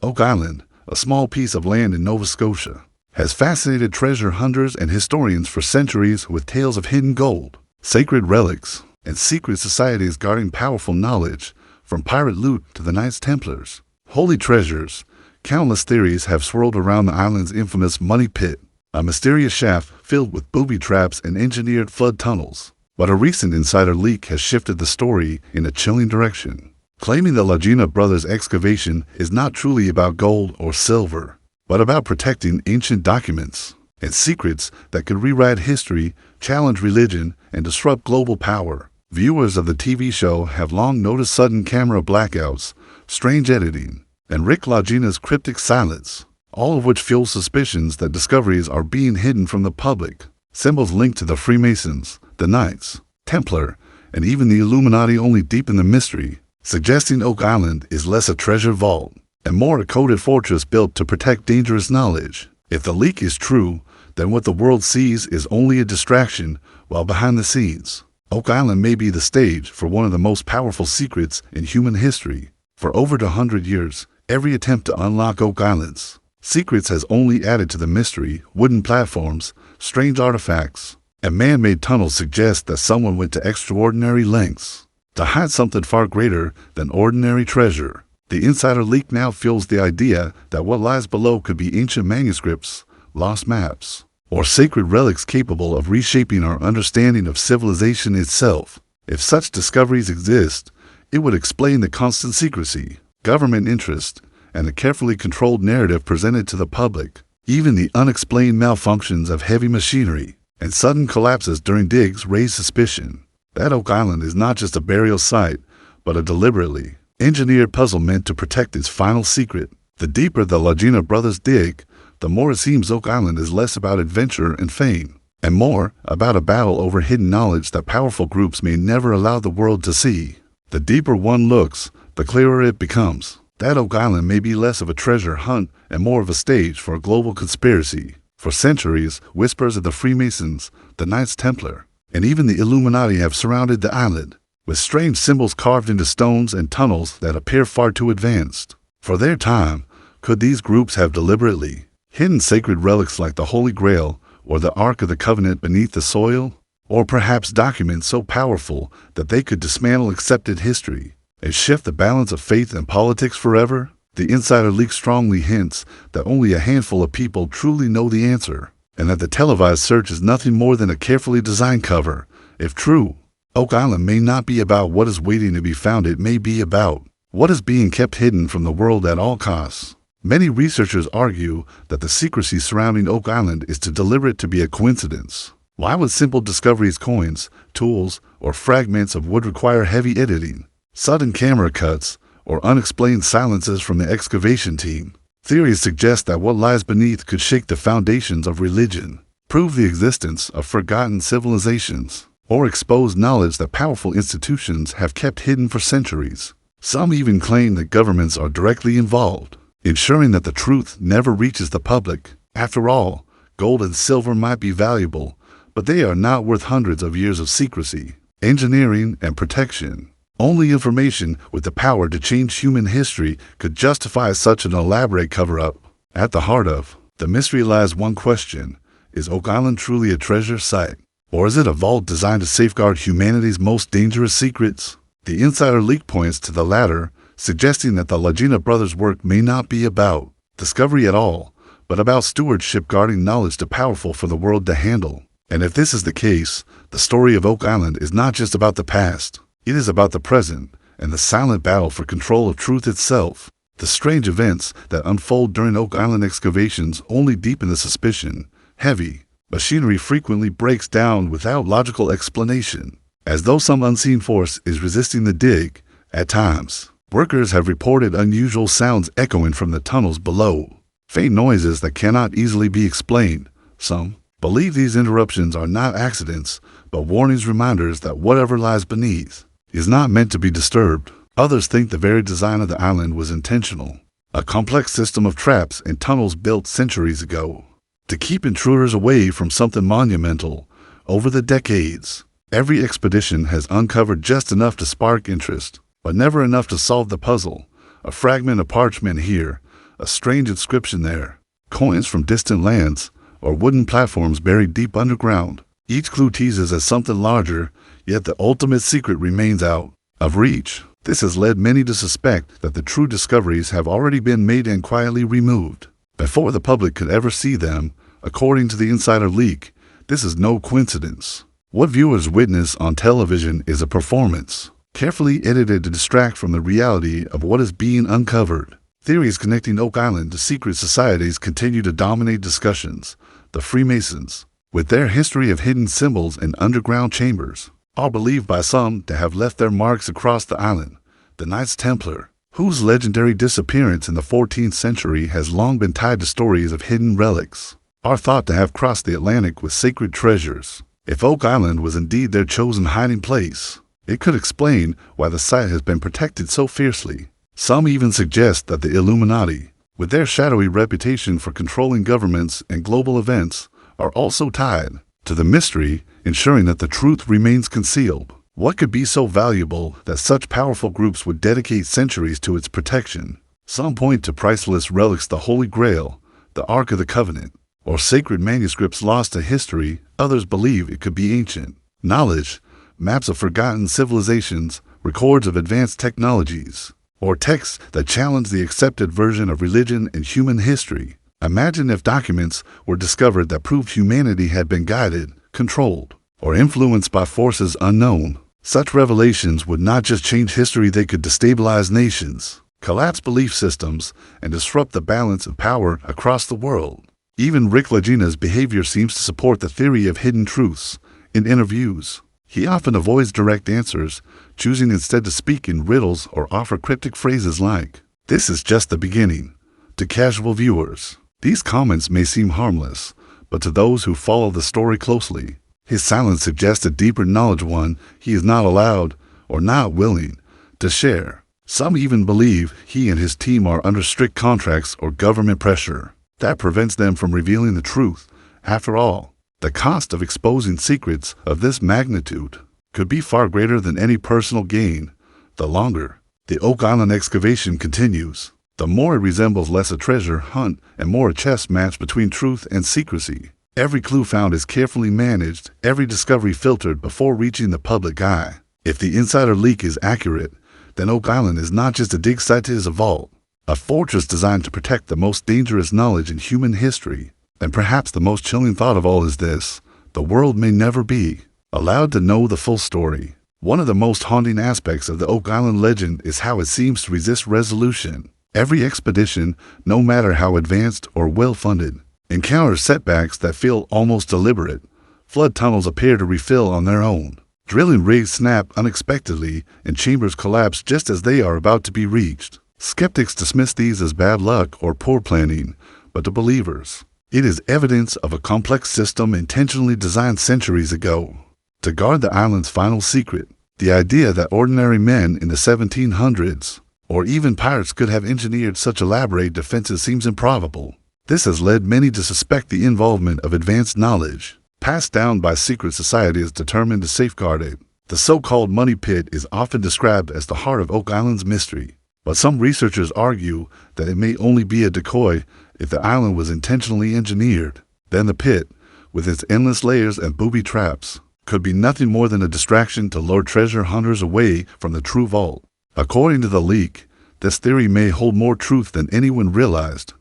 Oak Island, a small piece of land in Nova Scotia, has fascinated treasure hunters and historians for centuries with tales of hidden gold, sacred relics, and secret societies guarding powerful knowledge, from pirate loot to the Knights Templars. Holy treasures. Countless theories have swirled around the island's infamous Money Pit, a mysterious shaft filled with booby traps and engineered flood tunnels. But a recent insider leak has shifted the story in a chilling direction, claiming the Lagina brothers' excavation is not truly about gold or silver, but about protecting ancient documents and secrets that could rewrite history, challenge religion, and disrupt global power. Viewers of the TV show have long noticed sudden camera blackouts, strange editing, and Rick Lagina's cryptic silence, all of which fuel suspicions that discoveries are being hidden from the public. Symbols linked to the Freemasons, the Knights Templar, and even the Illuminati only deepen the mystery, suggesting Oak Island is less a treasure vault and more a coded fortress built to protect dangerous knowledge. If the leak is true, then what the world sees is only a distraction, while behind the scenes, Oak Island may be the stage for one of the most powerful secrets in human history. For over 100 years, every attempt to unlock Oak Island's secrets has only added to the mystery. Wooden platforms, strange artifacts, and man-made tunnels suggest that someone went to extraordinary lengths to hide something far greater than ordinary treasure. The insider leak now fuels the idea that what lies below could be ancient manuscripts, lost maps, or sacred relics capable of reshaping our understanding of civilization itself. If such discoveries exist, it would explain the constant secrecy, government interest, and the carefully controlled narrative presented to the public. Even the unexplained malfunctions of heavy machinery and sudden collapses during digs raise suspicion that Oak Island is not just a burial site, but a deliberately engineered puzzle meant to protect its final secret. The deeper the Lagina brothers dig, the more it seems Oak Island is less about adventure and fame, and more about a battle over hidden knowledge that powerful groups may never allow the world to see. The deeper one looks, the clearer it becomes that Oak Island may be less of a treasure hunt and more of a stage for a global conspiracy. For centuries, whispers of the Freemasons, the Knights Templar, and even the Illuminati have surrounded the island, with strange symbols carved into stones and tunnels that appear far too advanced for their time. Could these groups have deliberately hidden sacred relics like the Holy Grail or the Ark of the Covenant beneath the soil? Or perhaps documents so powerful that they could dismantle accepted history and shift the balance of faith and politics forever? The insider leak strongly hints that only a handful of people truly know the answer, and that the televised search is nothing more than a carefully designed cover. If true, Oak Island may not be about what is waiting to be found, it may be about what is being kept hidden from the world at all costs. Many researchers argue that the secrecy surrounding Oak Island is too deliberate to be a coincidence. Why would simple discoveries, coins, tools, or fragments of wood require heavy editing, sudden camera cuts, or unexplained silences from the excavation team? Theories suggest that what lies beneath could shake the foundations of religion, prove the existence of forgotten civilizations, or expose knowledge that powerful institutions have kept hidden for centuries. Some even claim that governments are directly involved, ensuring that the truth never reaches the public. After all, gold and silver might be valuable, but they are not worth hundreds of years of secrecy, engineering, and protection. Only information with the power to change human history could justify such an elaborate cover-up. At the heart of the mystery lies one question: is Oak Island truly a treasure site? Or is it a vault designed to safeguard humanity's most dangerous secrets? The insider leak points to the latter, suggesting that the Lagina brothers' work may not be about discovery at all, but about stewardship, guarding knowledge too powerful for the world to handle. And if this is the case, the story of Oak Island is not just about the past. It is about the present and the silent battle for control of truth itself. The strange events that unfold during Oak Island excavations only deepen the suspicion. Heavy machinery frequently breaks down without logical explanation, as though some unseen force is resisting the dig. At times, workers have reported unusual sounds echoing from the tunnels below, faint noises that cannot easily be explained. Some believe these interruptions are not accidents, but warnings, reminders that whatever lies beneath is not meant to be disturbed. Others think the very design of the island was intentional, a complex system of traps and tunnels built centuries ago to keep intruders away from something monumental. Over the decades, every expedition has uncovered just enough to spark interest, but never enough to solve the puzzle. A fragment of parchment here, a strange inscription there, coins from distant lands, or wooden platforms buried deep underground. Each clue teases at something larger, yet the ultimate secret remains out of reach. This has led many to suspect that the true discoveries have already been made and quietly removed before the public could ever see them. According to the insider leak, this is no coincidence. What viewers witness on television is a performance, carefully edited to distract from the reality of what is being uncovered. Theories connecting Oak Island to secret societies continue to dominate discussions. The Freemasons, with their history of hidden symbols and underground chambers, are believed by some to have left their marks across the island. The Knights Templar, whose legendary disappearance in the 14th century has long been tied to stories of hidden relics, are thought to have crossed the Atlantic with sacred treasures. If Oak Island was indeed their chosen hiding place, it could explain why the site has been protected so fiercely. Some even suggest that the Illuminati, with their shadowy reputation for controlling governments and global events, are also tied to the mystery, ensuring that the truth remains concealed. What could be so valuable that such powerful groups would dedicate centuries to its protection? Some point to priceless relics, the Holy Grail, the Ark of the Covenant, or sacred manuscripts lost to history. Others believe it could be ancient knowledge, maps of forgotten civilizations, records of advanced technologies, or texts that challenge the accepted version of religion and human history. Imagine if documents were discovered that proved humanity had been guided, controlled, or influenced by forces unknown. Such revelations would not just change history, they could destabilize nations, collapse belief systems, and disrupt the balance of power across the world. Even Rick Lagina's behavior seems to support the theory of hidden truths. In interviews, he often avoids direct answers, choosing instead to speak in riddles or offer cryptic phrases like, "This is just the beginning." To casual viewers, these comments may seem harmless, but to those who follow the story closely, his silence suggests a deeper knowledge, one he is not allowed or not willing to share. Some even believe he and his team are under strict contracts or government pressure that prevents them from revealing the truth. After all, the cost of exposing secrets of this magnitude could be far greater than any personal gain. The longer the Oak Island excavation continues, the more it resembles less a treasure hunt and more a chess match between truth and secrecy. Every clue found is carefully managed, every discovery filtered before reaching the public eye. If the insider leak is accurate, then Oak Island is not just a dig site, it is a vault, a fortress designed to protect the most dangerous knowledge in human history. And perhaps the most chilling thought of all is this: the world may never be allowed to know the full story. One of the most haunting aspects of the Oak Island legend is how it seems to resist resolution. Every expedition, no matter how advanced or well-funded, encounters setbacks that feel almost deliberate. Flood tunnels appear to refill on their own. Drilling rigs snap unexpectedly, and chambers collapse just as they are about to be reached. Skeptics dismiss these as bad luck or poor planning, but to believers, it is evidence of a complex system intentionally designed centuries ago to guard the island's final secret. The idea that ordinary men in the 1700s or even pirates could have engineered such elaborate defenses seems improbable. This has led many to suspect the involvement of advanced knowledge passed down by secret societies determined to safeguard it. The so-called Money Pit is often described as the heart of Oak Island's mystery, but some researchers argue that it may only be a decoy. If the island was intentionally engineered, then the pit, with its endless layers and booby traps, could be nothing more than a distraction to lure treasure hunters away from the true vault. According to the leak, this theory may hold more truth than anyone realized.